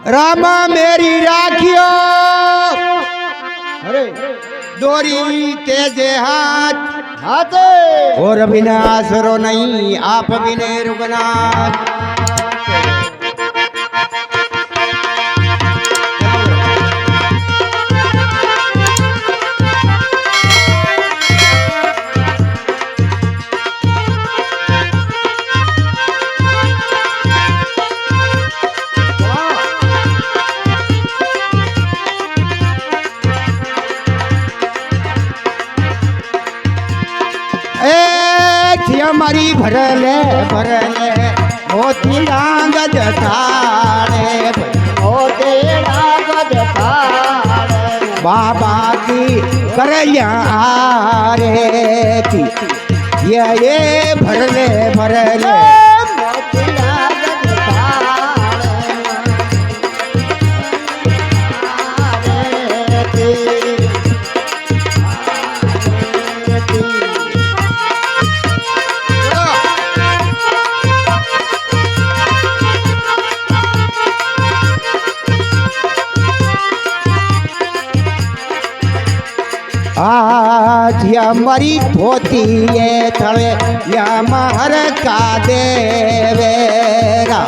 रामा मेरी राखियो अरे दोरी तेजे हाथ हाथे और बिना आसरो नहीं आप बिने रुगनाथ हमारी भरले भरले मोती डांगज थाड़े मोती डांगज थाड़े बाबा की करैया रे की ये भरले भरले मोती डांगज आज हमारी धोती ये थवे या महर का देवेरा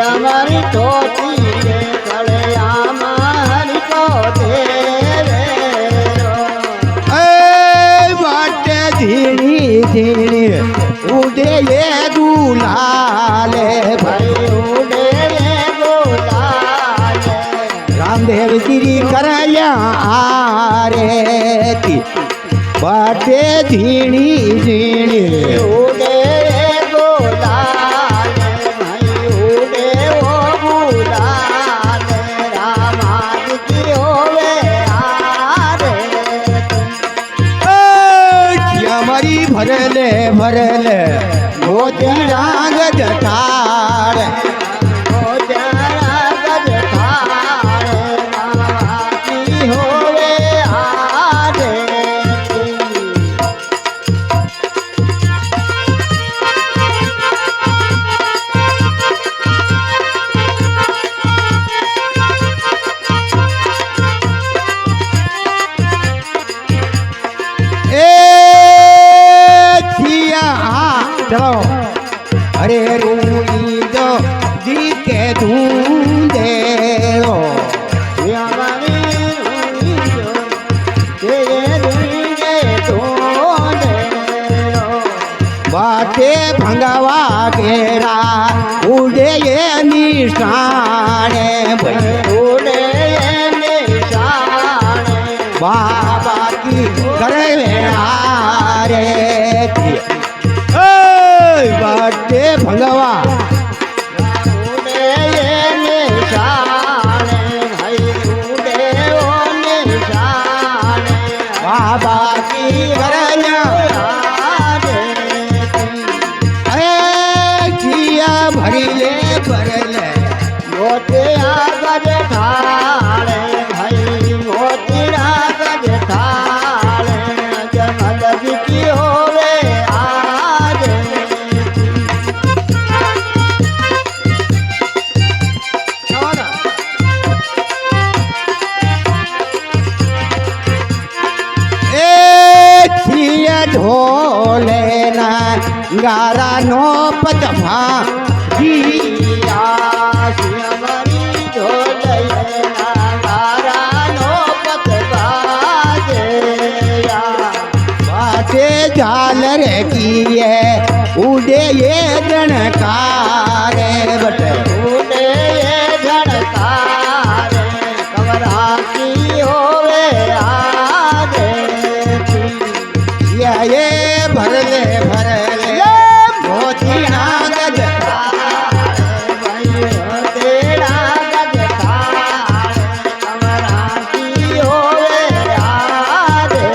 हमारी धोती ये थवे या महर को देवेरा ए बाटे धीनी धीनी उड़े ये गुलाले भाई उड़े ये गुलाले रामदेव गिरी करया रे की बाटे झीणी झीणी उड़े गुलाल भाई उड़े वो गुलाल रामाज की होवे आरे हमारी भरले भरले मोती राग जठार अरे रूई जो जी के ढूंढे हो बाटे भंगवा घेरा उड़े ये निशाने उड़े ये निशाने बाबा की करे रे की बाटे भंगवा उड़े ये निशाने भाई उड़े वो निशाने बाबा की करैया भरीले भरले मोती आगज थाड़े भाई मोती आगज थाड़े जमल की होवे आज ढोले ना गारा नो पतभा जिया हमारी ढोले ना गारा नो पतभा जिया बाटे झालर की है उड़े ये जनकारे बटे उड़े ये जनकारे कमरा की होवे आगे ये भरले भरले मोती नागज भाई तेरा गज कमरा की होवे आगे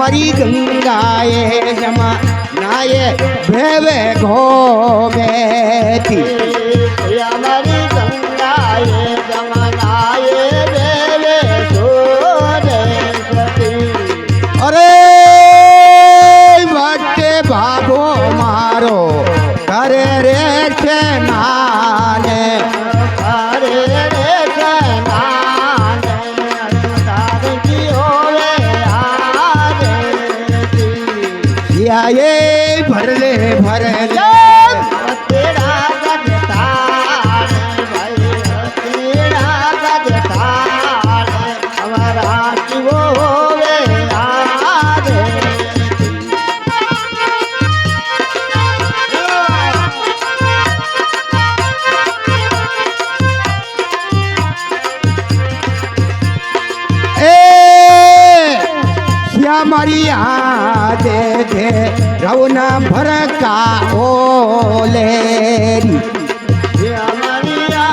श्यामरी गंगाए जमा नाये भेवे घोमेती श्यामरी गंगाए जमनाए देवे सोरेश्वरी अरे वटे भागो मारो करे रे छे नाने हरे रे सनाने तार की होवे आरती सियाए भरले भरले तेरा गजतार भाई तेरा गजतार हमारा की वो होवे आरती ए श्यामरी दे दे रवना भरका ओलेरी श्यामरिया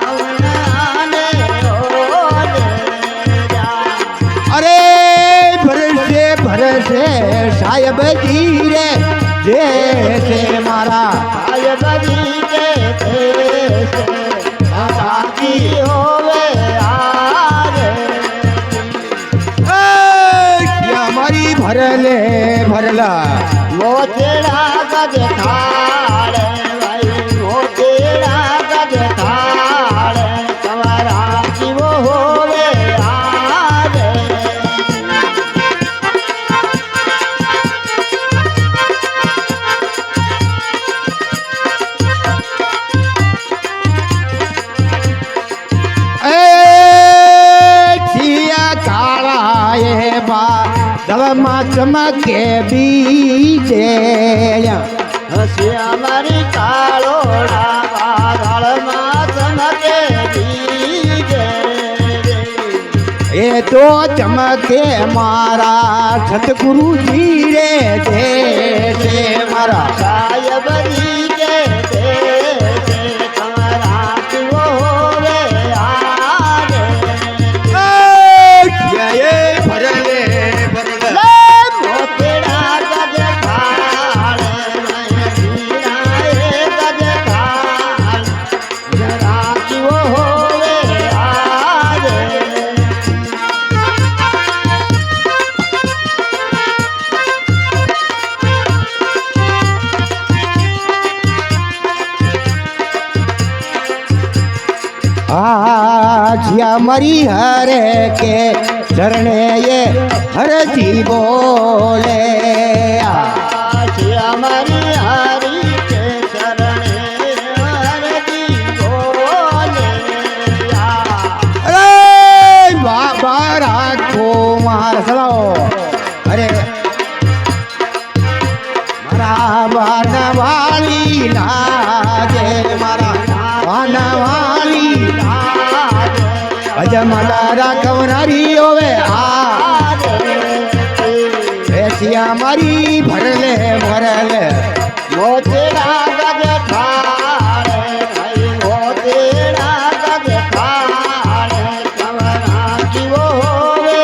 धरावनाने ओले जा अरे भरसे भरसे साहेब धीरे जैसे मारा आय बदी के देश आकी होवे आरे श्यामरी भरले भरला मोतेरा गज थाल भाई मोतेरा गज थाल तुम्हारा की वो होवे आरे छिया काला ये बा दलमा चमके बीजे श्यामरी कालोड़ा बादल चमके बीजे ये तो चमके मारा सतगुरु जी रे जैसे मारा साहेब जी के देश तुम्हारा की वो होवे आरे ये भरले भरले मोतेरा गज थाल हीराए गज थाल जरा की वो होवे आरे जिया मरी हरे के चरणे ये हर जी बोले श्यामरी हरि के शरणे हरदी बोले अरे बाबा राखो मार सलाओ अरे मारा वाली लागे मारा वाली अजमला कवनारी होवे ऐसिया मारी भरले भरले मोतेरा गज थाल भाई मोतेरा गज थाल कवना की वो होवे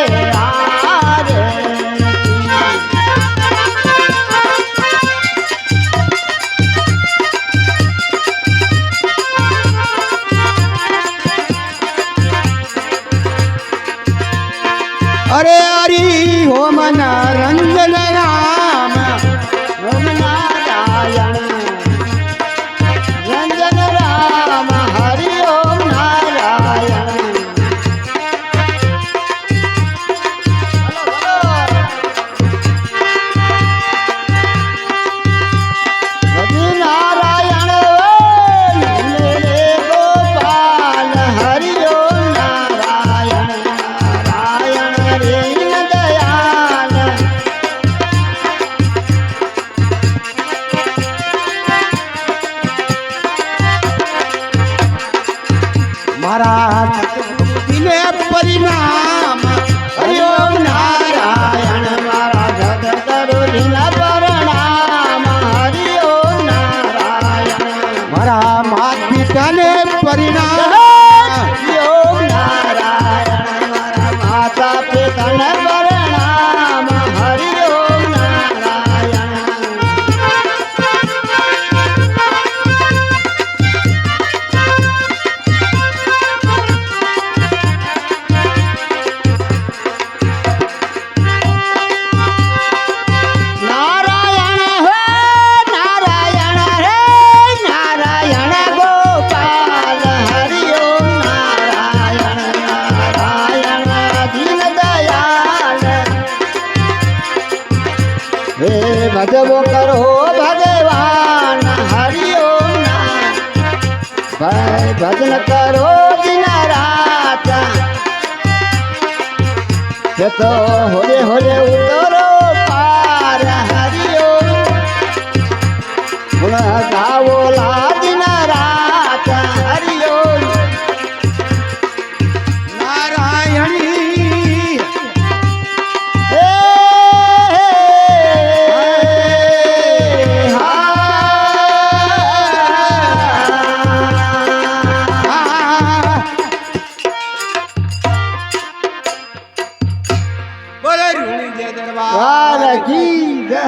आरे अरे हरि हो मन रंजन राम ओम नारायण रंजन राम हरि ओम नारायण हरि नारायण मेरे गोपाल हरि ओम नारायण नारायण रे दयाल હે ભજવો કરો ભગવાન હરિઓમ નામ ભાઈ ભજન કરો દિન રાત તે તો હોલે હોલે ઉતરો પાર હરિઓમ ગુણ ગાવો લા દિન રાત હરિઓમ નારાયણી હે બોલે રૂણી જય દરબાર વાલકી જય